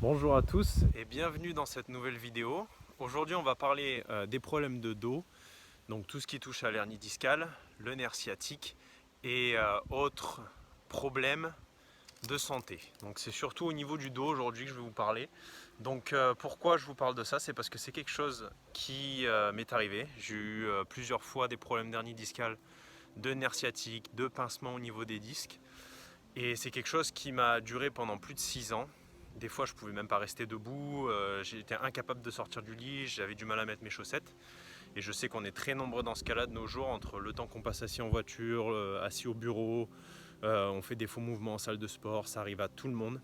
Bonjour à tous et bienvenue dans cette nouvelle vidéo. Aujourd'hui on va parler des problèmes de dos, donc tout ce qui touche à l'hernie discale, le nerf sciatique et autres problèmes de santé. Donc c'est surtout au niveau du dos aujourd'hui que je vais vous parler. Donc pourquoi je vous parle de ça? C'est parce que c'est quelque chose qui m'est arrivé. J'ai eu plusieurs fois des problèmes d'hernie discale, de nerf sciatique, de pincement au niveau des disques. Et c'est quelque chose qui m'a duré pendant plus de 6 ans. Des fois, je pouvais même pas rester debout, j'étais incapable de sortir du lit, j'avais du mal à mettre mes chaussettes. Et je sais qu'on est très nombreux dans ce cas-là de nos jours, entre le temps qu'on passe assis en voiture, assis au bureau, on fait des faux mouvements en salle de sport, ça arrive à tout le monde.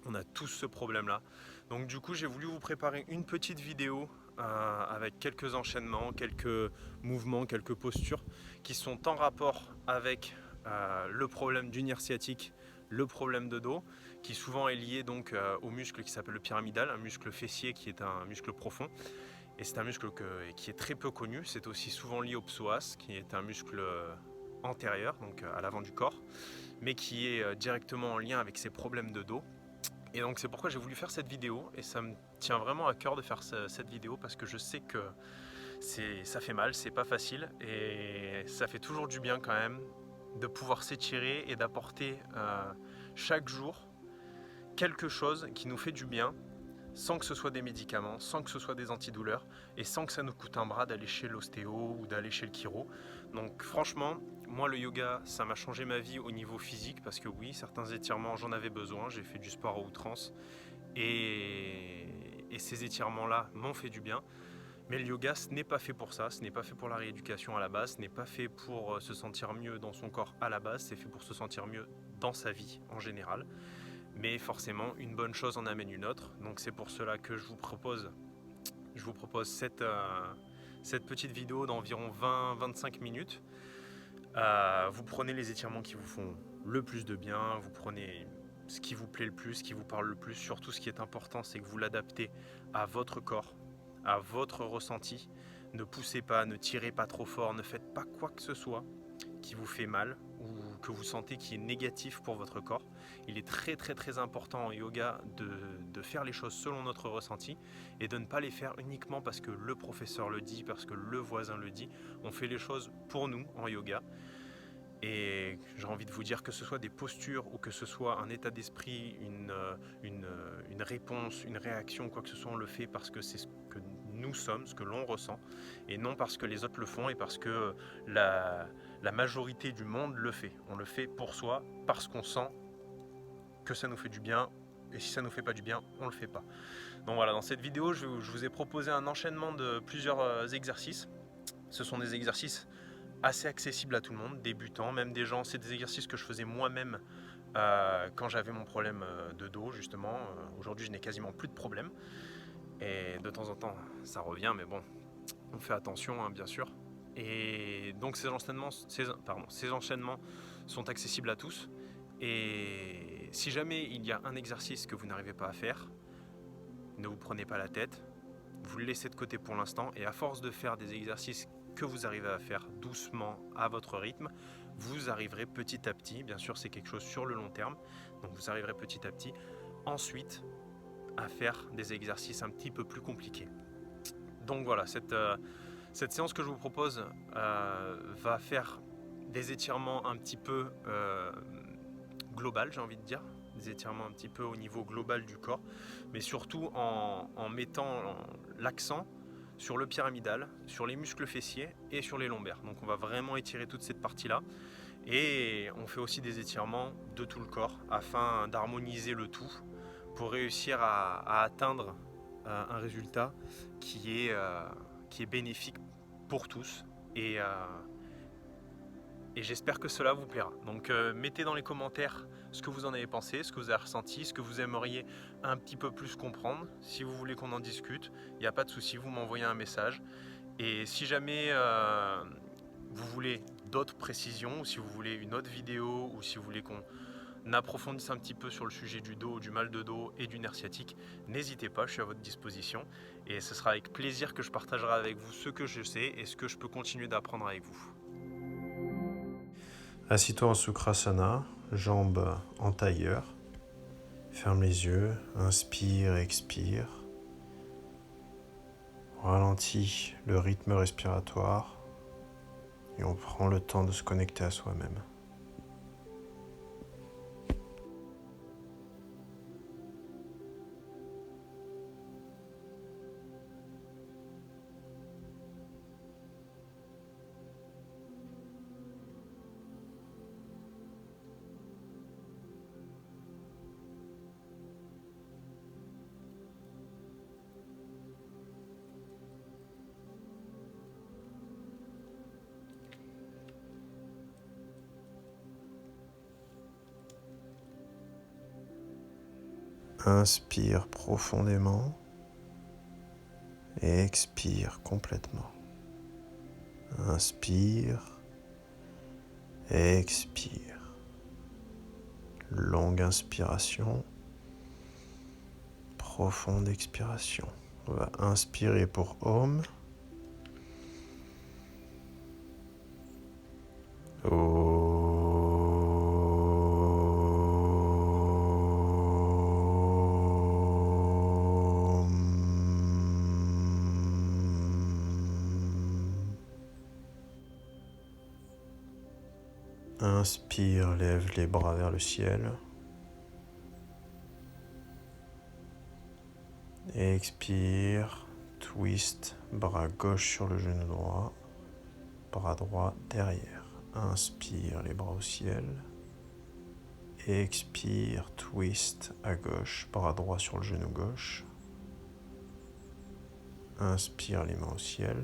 On a tous ce problème-là. Donc du coup, j'ai voulu vous préparer une petite vidéo avec quelques enchaînements, quelques mouvements, quelques postures qui sont en rapport avec le problème du nerf sciatique, le problème de dos, qui souvent est lié donc au muscle qui s'appelle le pyramidal, un muscle fessier qui est un muscle profond. Et c'est un muscle qui est très peu connu. C'est aussi souvent lié au psoas, qui est un muscle antérieur, donc à l'avant du corps, mais qui est directement en lien avec ces problèmes de dos. Et donc c'est pourquoi j'ai voulu faire cette vidéo, et ça me tient vraiment à cœur de faire cette vidéo parce que je sais que ça fait mal, c'est pas facile, et ça fait toujours du bien quand même de pouvoir s'étirer et d'apporter chaque jour quelque chose qui nous fait du bien, sans que ce soit des médicaments, sans que ce soit des antidouleurs, et sans que ça nous coûte un bras d'aller chez l'ostéo ou d'aller chez le chiro. Donc franchement, moi le yoga, ça m'a changé ma vie au niveau physique, parce que oui, certains étirements, j'en avais besoin, j'ai fait du sport à outrance, et ces étirements-là m'ont fait du bien. Mais le yoga, ce n'est pas fait pour ça, ce n'est pas fait pour la rééducation à la base, ce n'est pas fait pour se sentir mieux dans son corps à la base, c'est fait pour se sentir mieux dans sa vie en général. Mais forcément, une bonne chose en amène une autre. Donc c'est pour cela que je vous propose cette petite vidéo d'environ 20-25 minutes. Vous prenez les étirements qui vous font le plus de bien, vous prenez ce qui vous plaît le plus, ce qui vous parle le plus. Surtout, ce qui est important, c'est que vous l'adaptez à votre corps, à votre ressenti. Ne poussez pas, ne tirez pas trop fort, ne faites pas quoi que ce soit qui vous fait mal ou que vous sentez qui est négatif pour votre corps. Il est très très très important en yoga de faire les choses selon notre ressenti et de ne pas les faire uniquement parce que le professeur le dit, parce que le voisin le dit. On fait les choses pour nous en yoga. Et j'ai envie de vous dire, que ce soit des postures ou que ce soit un état d'esprit, une réponse, une réaction, quoi que ce soit, on le fait parce que c'est ce que nous sommes, ce que l'on ressent, et non parce que les autres le font et parce que la majorité du monde le fait. On le fait pour soi, parce qu'on sent que ça nous fait du bien, et si ça nous fait pas du bien, on le fait pas. Donc voilà, dans cette vidéo, je vous ai proposé un enchaînement de plusieurs exercices. Ce sont des exercices assez accessibles à tout le monde, débutants, même des gens. C'est des exercices que je faisais moi-même quand j'avais mon problème de dos, justement. Aujourd'hui, je n'ai quasiment plus de problème. Et de temps en temps, ça revient, mais bon, on fait attention, hein, bien sûr. Et donc ces enchaînements sont accessibles à tous. Et si jamais il y a un exercice que vous n'arrivez pas à faire, ne vous prenez pas la tête, vous le laissez de côté pour l'instant, et à force de faire des exercices que vous arrivez à faire doucement à votre rythme, vous arriverez petit à petit, bien sûr c'est quelque chose sur le long terme, donc vous arriverez petit à petit ensuite à faire des exercices un petit peu plus compliqués. Donc voilà, cette séance que je vous propose va faire des étirements un petit peu global, j'ai envie de dire, des étirements un petit peu au niveau global du corps, mais surtout en mettant l'accent sur le pyramidal, sur les muscles fessiers et sur les lombaires. Donc on va vraiment étirer toute cette partie-là, et on fait aussi des étirements de tout le corps afin d'harmoniser le tout pour réussir à atteindre un résultat qui est bénéfique pour tous, et j'espère que cela vous plaira. Donc mettez dans les commentaires ce que vous en avez pensé, ce que vous avez ressenti, ce que vous aimeriez un petit peu plus comprendre. Si vous voulez qu'on en discute, il n'y a pas de souci, vous m'envoyez un message. Et si jamais vous voulez d'autres précisions, ou si vous voulez une autre vidéo, ou si vous voulez qu'on approfondisse un petit peu sur le sujet du dos, du mal de dos et du nerf sciatique, n'hésitez pas, je suis à votre disposition. Et ce sera avec plaisir que je partagerai avec vous ce que je sais et ce que je peux continuer d'apprendre avec vous. Assis-toi en Sukrasana, jambes en tailleur. Ferme les yeux, inspire, expire. Ralentit le rythme respiratoire et on prend le temps de se connecter à soi-même. Inspire profondément et expire complètement. Inspire et expire. Longue inspiration, profonde expiration. On va inspirer pour Om. Inspire, lève les bras vers le ciel. Expire, twist, bras gauche sur le genou droit, bras droit derrière. Inspire, les bras au ciel. Expire, twist à gauche, bras droit sur le genou gauche. Inspire, les mains au ciel.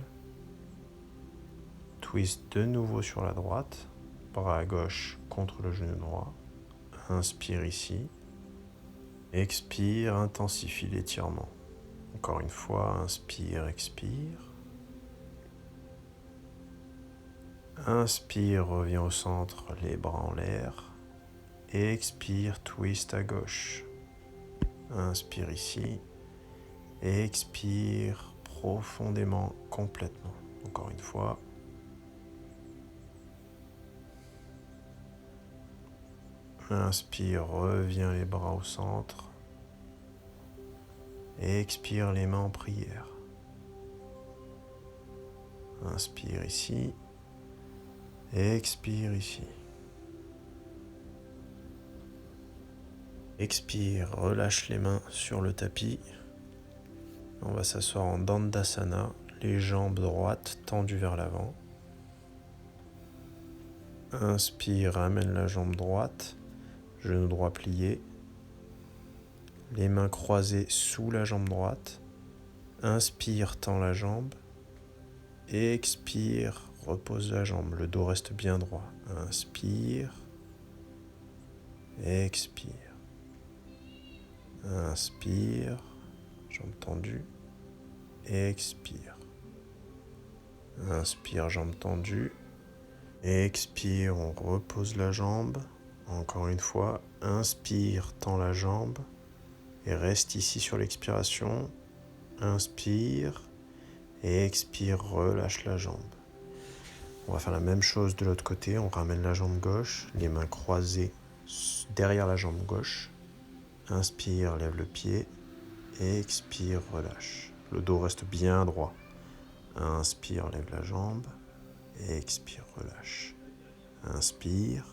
Twist de nouveau sur la droite, bras à gauche contre le genou droit. Inspire ici. Expire, intensifie l'étirement. Encore une fois, inspire, expire. Inspire, reviens au centre, les bras en l'air. Expire, twist à gauche. Inspire ici. Expire profondément, complètement. Encore une fois. Inspire, reviens les bras au centre. Expire les mains en prière. Inspire ici. Expire ici. Expire, relâche les mains sur le tapis. On va s'asseoir en Dandasana, les jambes droites tendues vers l'avant. Inspire, ramène la jambe droite, genou droit plié. Les mains croisées sous la jambe droite. Inspire, tends la jambe. Expire, repose la jambe, le dos reste bien droit. Inspire, expire. Inspire, jambe tendue. Expire. Inspire, jambe tendue. Expire, on repose la jambe. Encore une fois, inspire, tends la jambe. Et reste ici sur l'expiration. Inspire. Et expire, relâche la jambe. On va faire la même chose de l'autre côté. On ramène la jambe gauche, les mains croisées derrière la jambe gauche. Inspire, lève le pied. Expire, relâche. Le dos reste bien droit. Inspire, lève la jambe. Expire, relâche. Inspire.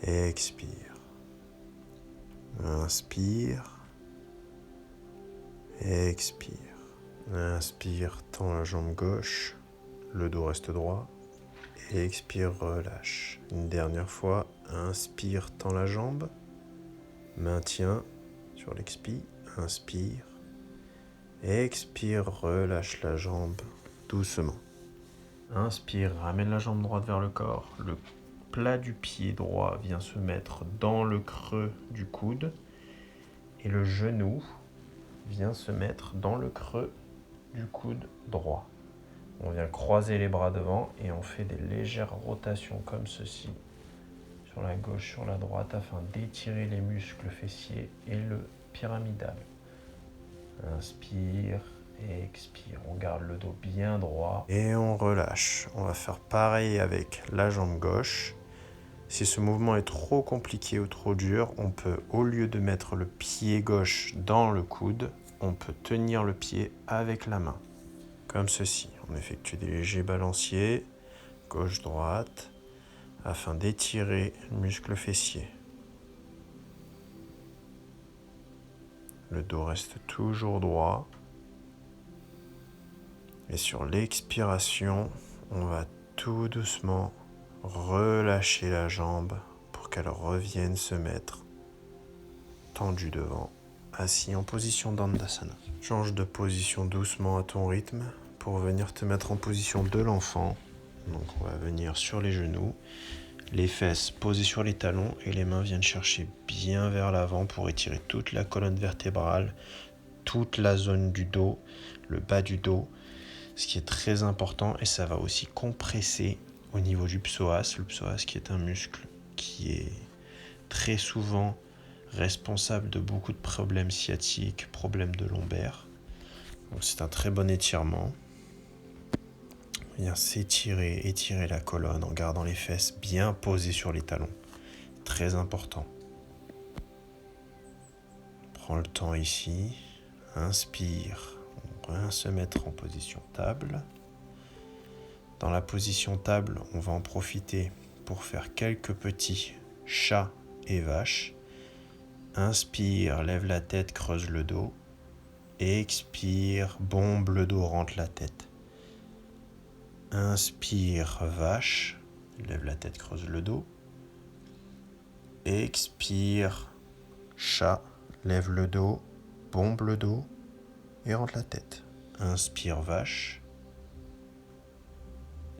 Expire. Inspire. Expire. Inspire, tends la jambe gauche. Le dos reste droit. Expire, relâche. Une dernière fois. Inspire, tends la jambe. Maintiens sur l'expi. Inspire. Expire, relâche la jambe doucement. Inspire, ramène la jambe droite vers le corps. Le plat du pied droit vient se mettre dans le creux du coude. Et le genou vient se mettre dans le creux du coude droit. On vient croiser les bras devant et on fait des légères rotations comme ceci. Sur la gauche, sur la droite, afin d'étirer les muscles fessiers et le pyramidal. Inspire et expire. On garde le dos bien droit. Et on relâche. On va faire pareil avec la jambe gauche. Si ce mouvement est trop compliqué ou trop dur, on peut, au lieu de mettre le pied gauche dans le coude, on peut tenir le pied avec la main, comme ceci. On effectue des légers balanciers, gauche-droite, afin d'étirer le muscle fessier. Le dos reste toujours droit. Et sur l'expiration, on va tout doucement relâcher la jambe pour qu'elle revienne se mettre tendue devant, assis en position Dandasana. Change de position doucement à ton rythme pour venir te mettre en position de l'enfant. Donc on va venir sur les genoux, les fesses posées sur les talons et les mains viennent chercher bien vers l'avant pour étirer toute la colonne vertébrale, toute la zone du dos, le bas du dos, ce qui est très important, et ça va aussi compresser au niveau du psoas, le psoas qui est un muscle qui est très souvent responsable de beaucoup de problèmes sciatiques, problèmes de lombaires. Donc c'est un très bon étirement. Viens s'étirer, étirer la colonne en gardant les fesses bien posées sur les talons. Très important. Prends le temps ici. Inspire. On va se mettre en position table. Dans la position table, on va en profiter pour faire quelques petits chats et vaches. Inspire, lève la tête, creuse le dos. Expire, bombe le dos, rentre la tête. Inspire, vache, lève la tête, creuse le dos. Expire, chat, lève le dos, bombe le dos et rentre la tête. Inspire, vache.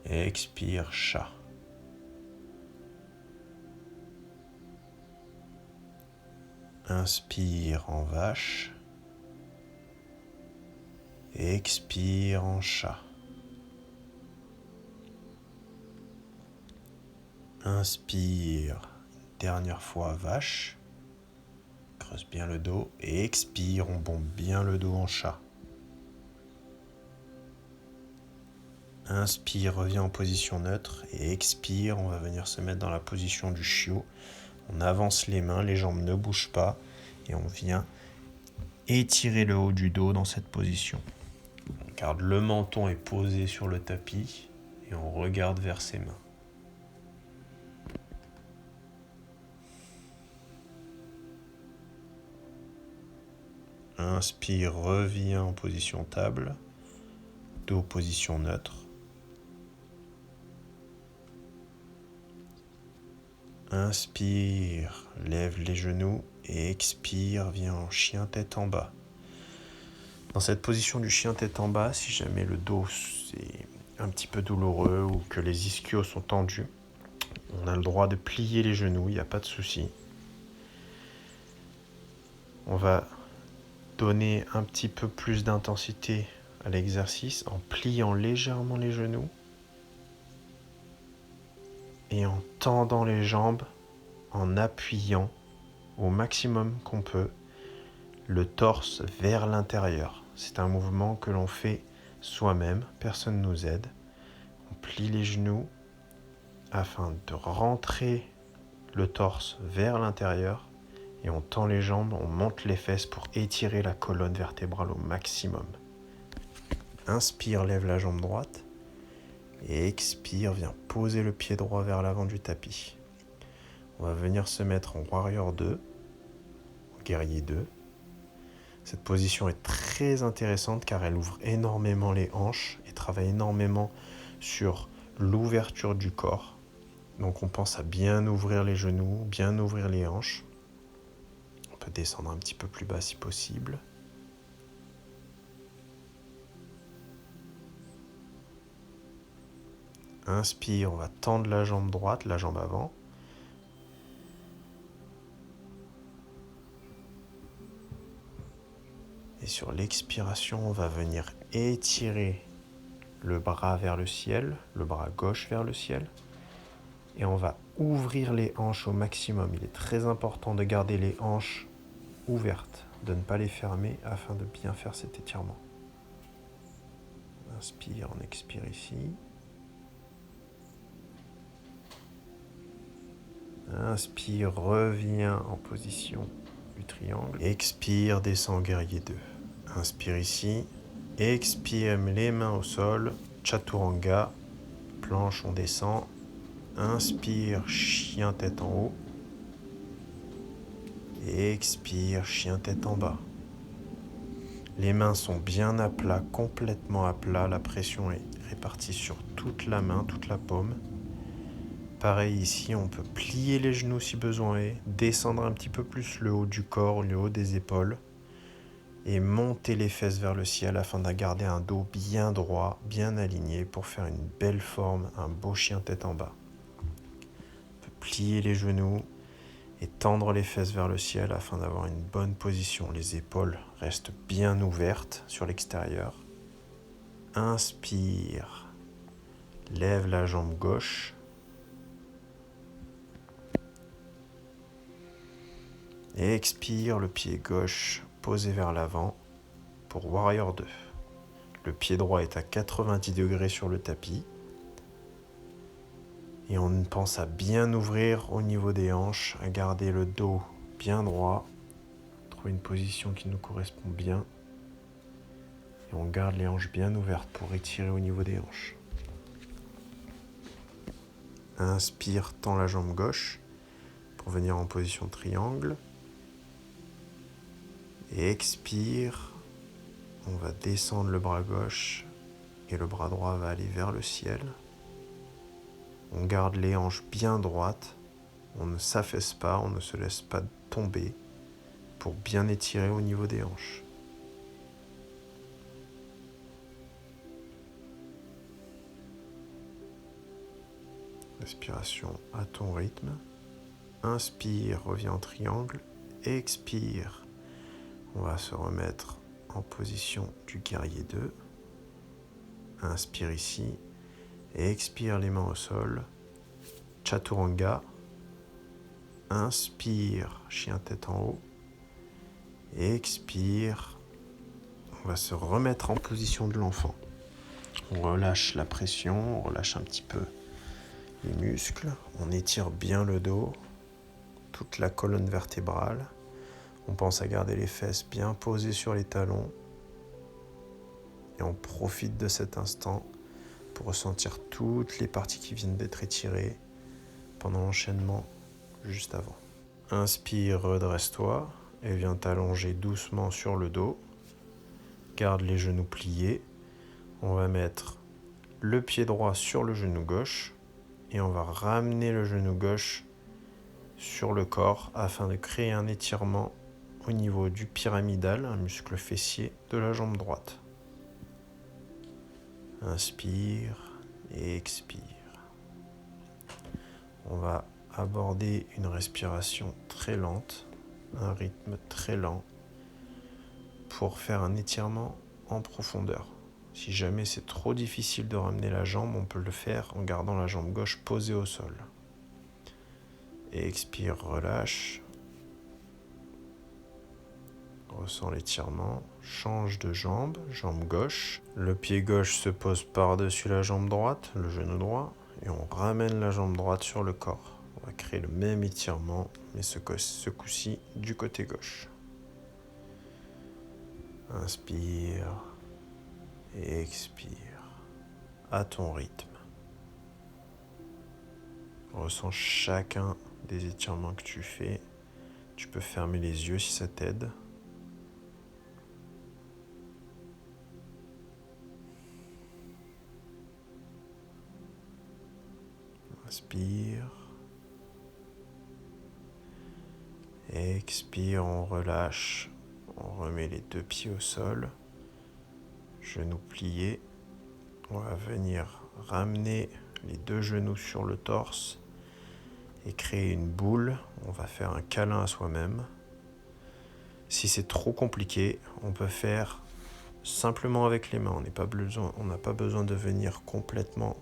Expire, chat. Inspire en vache. Expire en chat. Inspire, dernière fois vache. Creuse bien le dos et expire, on bombe bien le dos en chat. Inspire, reviens en position neutre et expire, on va venir se mettre dans la position du chiot. On avance les mains, les jambes ne bougent pas et on vient étirer le haut du dos dans cette position. On garde le menton est posé sur le tapis et on regarde vers ses mains. Inspire, reviens en position table, dos position neutre. Inspire, lève les genoux et expire, viens en chien tête en bas. Dans cette position du chien tête en bas, si jamais le dos est un petit peu douloureux ou que les ischios sont tendus, on a le droit de plier les genoux, il n'y a pas de souci. On va donner un petit peu plus d'intensité à l'exercice en pliant légèrement les genoux et en tendant les jambes, en appuyant au maximum qu'on peut le torse vers l'intérieur. C'est un mouvement que l'on fait soi-même, personne ne nous aide. On plie les genoux afin de rentrer le torse vers l'intérieur et on tend les jambes, on monte les fesses pour étirer la colonne vertébrale au maximum. Inspire, lève la jambe droite et expire, viens poser le pied droit vers l'avant du tapis. On va venir se mettre en Warrior 2, Guerrier 2. Cette position est très intéressante car elle ouvre énormément les hanches et travaille énormément sur l'ouverture du corps. Donc on pense à bien ouvrir les genoux, bien ouvrir les hanches. On peut descendre un petit peu plus bas si possible. Inspire, on va tendre la jambe droite, la jambe avant. Et sur l'expiration, on va venir étirer le bras vers le ciel, le bras gauche vers le ciel. Et on va ouvrir les hanches au maximum. Il est très important de garder les hanches ouvertes, de ne pas les fermer afin de bien faire cet étirement. Inspire, on expire ici. Inspire, reviens en position du triangle. Expire, descend guerrier 2. Inspire ici. Expire, les mains au sol. Chaturanga. Planche, on descend. Inspire, chien tête en haut. Expire, chien tête en bas. Les mains sont bien à plat, complètement à plat. La pression est répartie sur toute la main, toute la paume. Pareil ici, on peut plier les genoux si besoin est, descendre un petit peu plus le haut du corps, le haut des épaules et monter les fesses vers le ciel afin de garder un dos bien droit, bien aligné pour faire une belle forme, un beau chien tête en bas. On peut plier les genoux et tendre les fesses vers le ciel afin d'avoir une bonne position. Les épaules restent bien ouvertes sur l'extérieur. Inspire, lève la jambe gauche. Et expire, le pied gauche posé vers l'avant pour Warrior 2. Le pied droit est à 90 degrés sur le tapis. Et on pense à bien ouvrir au niveau des hanches, à garder le dos bien droit, trouver une position qui nous correspond bien. Et on garde les hanches bien ouvertes pour étirer au niveau des hanches. Inspire, tends la jambe gauche pour venir en position triangle. Et expire, on va descendre le bras gauche et le bras droit va aller vers le ciel. On garde les hanches bien droites, on ne s'affaisse pas, on ne se laisse pas tomber pour bien étirer au niveau des hanches. Respiration à ton rythme. Inspire, reviens en triangle. Expire. On va se remettre en position du guerrier 2. Inspire ici. Et expire les mains au sol. Chaturanga. Inspire, chien tête en haut. Et expire. On va se remettre en position de l'enfant. On relâche la pression, on relâche un petit peu les muscles. On étire bien le dos, toute la colonne vertébrale. On pense à garder les fesses bien posées sur les talons. Et on profite de cet instant pour ressentir toutes les parties qui viennent d'être étirées pendant l'enchaînement juste avant. Inspire, redresse-toi et viens t'allonger doucement sur le dos. Garde les genoux pliés. On va mettre le pied droit sur le genou gauche et on va ramener le genou gauche sur le corps afin de créer un étirement au niveau du pyramidal, un muscle fessier de la jambe droite. Inspire et expire. On va aborder une respiration très lente, un rythme très lent pour faire un étirement en profondeur. Si jamais c'est trop difficile de ramener la jambe, on peut le faire en gardant la jambe gauche posée au sol. Et expire, relâche. Ressens l'étirement, change de jambe, jambe gauche. Le pied gauche se pose par-dessus la jambe droite, le genou droit, et on ramène la jambe droite sur le corps. On va créer le même étirement, mais ce coup-ci du côté gauche. Inspire et expire à ton rythme. Ressens chacun des étirements que tu fais. Tu peux fermer les yeux si ça t'aide. Inspire. Expire, on relâche. On remet les deux pieds au sol. Genoux pliés. On va venir ramener les deux genoux sur le torse et créer une boule. On va faire un câlin à soi-même. Si c'est trop compliqué, on peut faire simplement avec les mains. On n'a pas besoin de venir complètement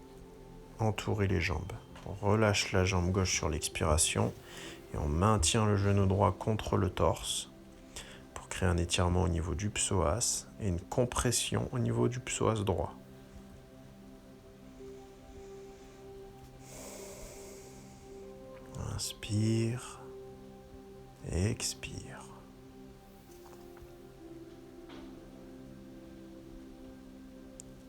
entourer les jambes. On relâche la jambe gauche sur l'expiration et on maintient le genou droit contre le torse pour créer un étirement au niveau du psoas et une compression au niveau du psoas droit. Inspire. Expire.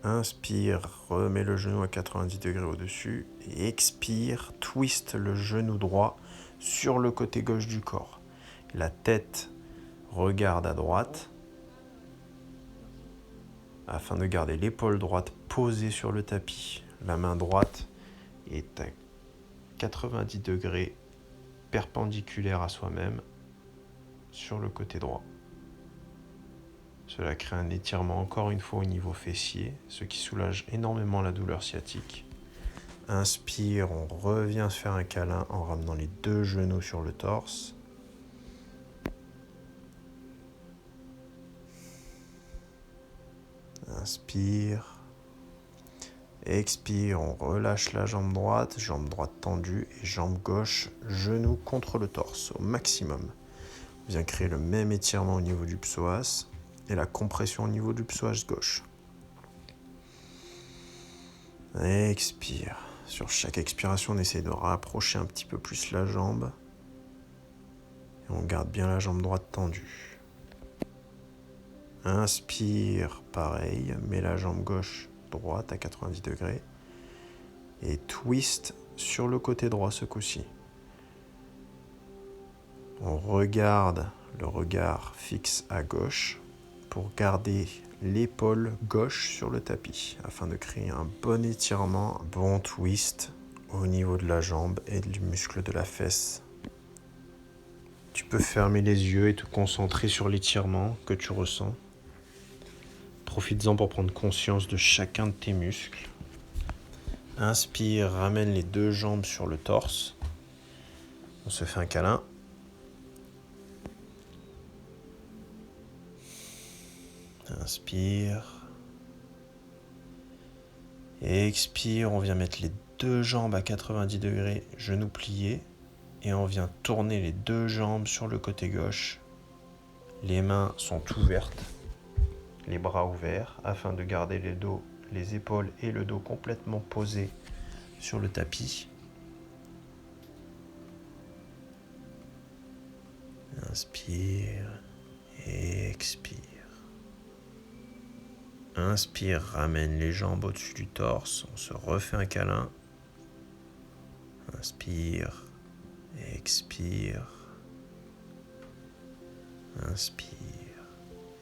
Inspire, remets le genou à 90 degrés au-dessus. Et expire, twist le genou droit sur le côté gauche du corps. La tête regarde à droite afin de garder l'épaule droite posée sur le tapis. La main droite est à 90 degrés perpendiculaire à soi-même sur le côté droit. Cela crée un étirement encore une fois au niveau fessier, ce qui soulage énormément la douleur sciatique. Inspire, on revient se faire un câlin en ramenant les deux genoux sur le torse. Inspire. Expire, on relâche la jambe droite tendue et jambe gauche, genou contre le torse au maximum. On vient créer le même étirement au niveau du psoas et la compression au niveau du psoas gauche. Expire. Sur chaque expiration, on essaie de rapprocher un petit peu plus la jambe. Et on garde bien la jambe droite tendue. Inspire, pareil, mets la jambe gauche droite à 90 degrés. Et twist sur le côté droit ce coup-ci. On regarde le regard fixe à gauche pour garder l'épaule gauche sur le tapis afin de créer un bon étirement, un bon twist au niveau de la jambe et du muscle de la fesse. Tu peux fermer les yeux et te concentrer sur l'étirement que tu ressens. Profites-en pour prendre conscience de chacun de tes muscles. Inspire, ramène les deux jambes sur le torse. On se fait un câlin. Inspire. Expire, on vient mettre les deux jambes à 90 degrés, genoux pliés. Et on vient tourner les deux jambes sur le côté gauche. Les mains sont ouvertes, les bras ouverts, afin de garder les épaules et le dos complètement posés sur le tapis. Inspire et expire. Inspire, ramène les jambes au-dessus du torse, on se refait un câlin. Inspire, expire. Inspire,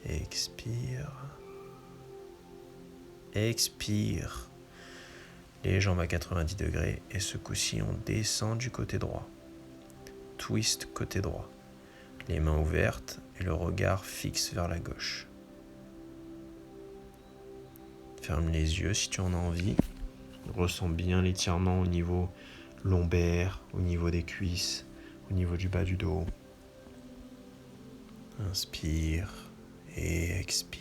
expire. Expire. Les jambes à 90 degrés et ce coup-ci on descend du côté droit. Twist côté droit. Les mains ouvertes et le regard fixe vers la gauche. Ferme les yeux si tu en as envie. Ressens bien l'étirement au niveau lombaire, au niveau des cuisses, au niveau du bas du dos. Inspire et expire.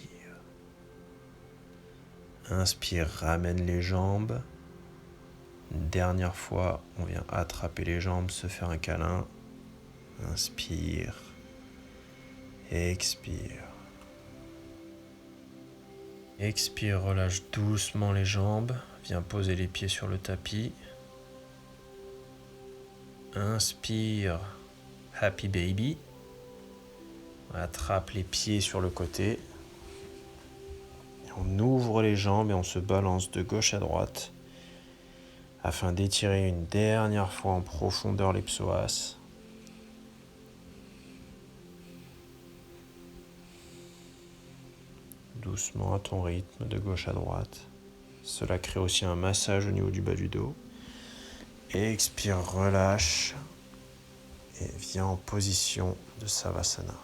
Inspire, ramène les jambes. Une dernière fois, on vient attraper les jambes, se faire un câlin. Inspire. Expire. Expire, relâche doucement les jambes. Viens poser les pieds sur le tapis. Inspire. Happy baby. Attrape les pieds sur le côté. On ouvre les jambes et on se balance de gauche à droite afin d'étirer une dernière fois en profondeur les psoas. Doucement à ton rythme, de gauche à droite. Cela crée aussi un massage au niveau du bas du dos. Expire, relâche et viens en position de Savasana.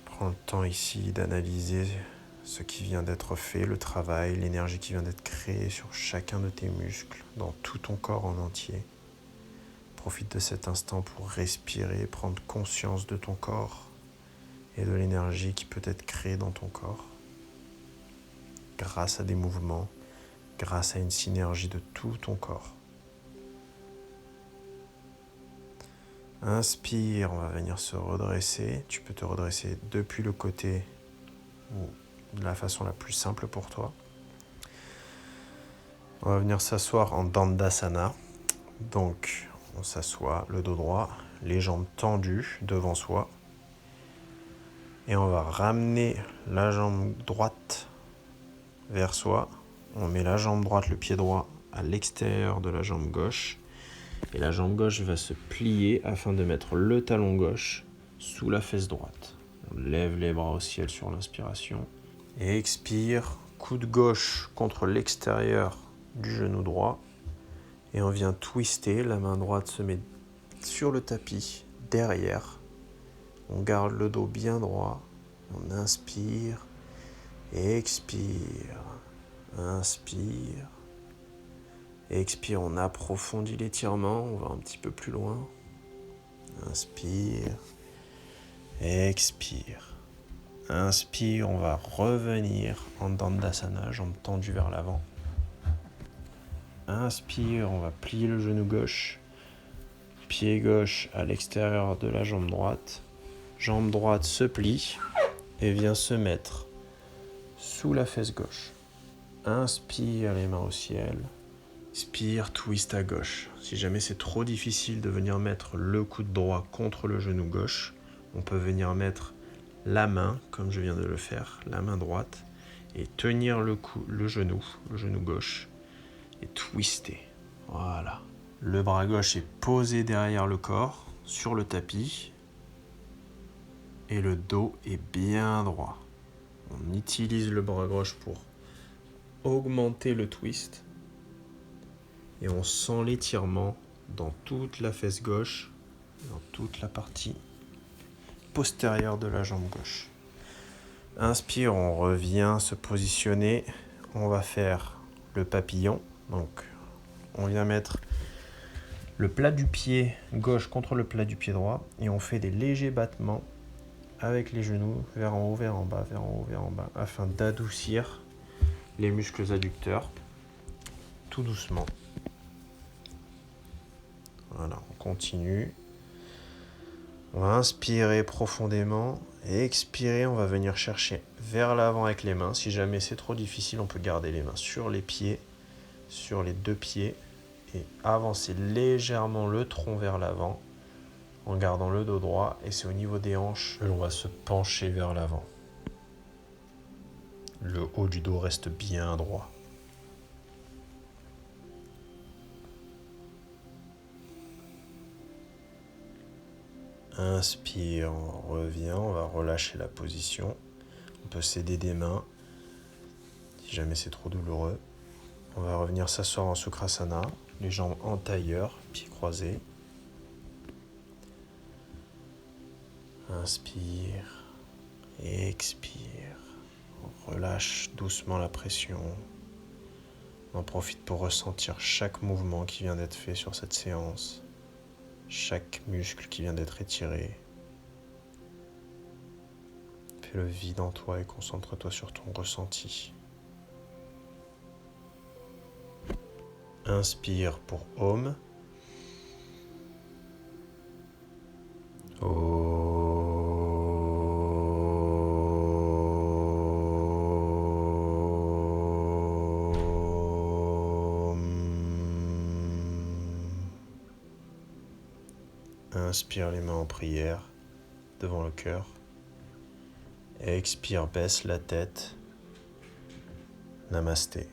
Prends le temps ici d'analyser ce qui vient d'être fait, le travail, l'énergie qui vient d'être créée sur chacun de tes muscles, dans tout ton corps en entier. Profite de cet instant pour respirer, prendre conscience de ton corps et de l'énergie qui peut être créée dans ton corps grâce à des mouvements, grâce à une synergie de tout ton corps. Inspire, on va venir se redresser. Tu peux te redresser depuis le côté ou de la façon la plus simple pour toi. On va venir s'asseoir en Dandasana. Donc, on s'assoit, le dos droit, les jambes tendues devant soi. Et on va ramener la jambe droite vers soi. On met la jambe droite, le pied droit, à l'extérieur de la jambe gauche. Et la jambe gauche va se plier afin de mettre le talon gauche sous la fesse droite. On lève les bras au ciel sur l'inspiration. Et expire, coude gauche contre l'extérieur du genou droit. Et on vient twister, la main droite se met sur le tapis, derrière. On garde le dos bien droit. On inspire, expire, inspire. Expire, on approfondit l'étirement, on va un petit peu plus loin. Inspire, expire. Inspire, on va revenir en Dandasana, jambes tendues vers l'avant. Inspire, on va plier le genou gauche. Pied gauche à l'extérieur de la jambe droite. Jambe droite se plie et vient se mettre sous la fesse gauche. Inspire, les mains au ciel. Expire, twist à gauche. Si jamais c'est trop difficile de venir mettre le coude droit contre le genou gauche, on peut venir mettre la main, comme je viens de le faire, la main droite, et tenir le genou gauche, et twister. Voilà. Le bras gauche est posé derrière le corps, sur le tapis, et le dos est bien droit. On utilise le bras gauche pour augmenter le twist. Et on sent l'étirement dans toute la fesse gauche, dans toute la partie postérieure de la jambe gauche. Inspire, on revient se positionner. On va faire le papillon. Donc, on vient mettre le plat du pied gauche contre le plat du pied droit. Et on fait des légers battements avec les genoux vers en haut, vers en bas, vers en haut, vers en bas, afin d'adoucir les muscles adducteurs, tout doucement. Voilà, on continue. On va inspirer profondément et expirer, on va venir chercher vers l'avant avec les mains. Si jamais c'est trop difficile, on peut garder les mains sur les pieds, sur les deux pieds et avancer légèrement le tronc vers l'avant en gardant le dos droit, et c'est au niveau des hanches que l'on va se pencher vers l'avant. Le haut du dos reste bien droit. Inspire, on revient, on va relâcher la position. On peut s'aider des mains si jamais c'est trop douloureux. On va revenir s'asseoir en Sukrasana, les jambes en tailleur, pieds croisés. Inspire, expire. On relâche doucement la pression. On en profite pour ressentir chaque mouvement qui vient d'être fait sur cette séance. Chaque muscle qui vient d'être étiré. Fais le vide en toi et concentre-toi sur ton ressenti. Inspire pour Om. Inspire les mains en prière devant le cœur. Expire, baisse la tête. Namasté.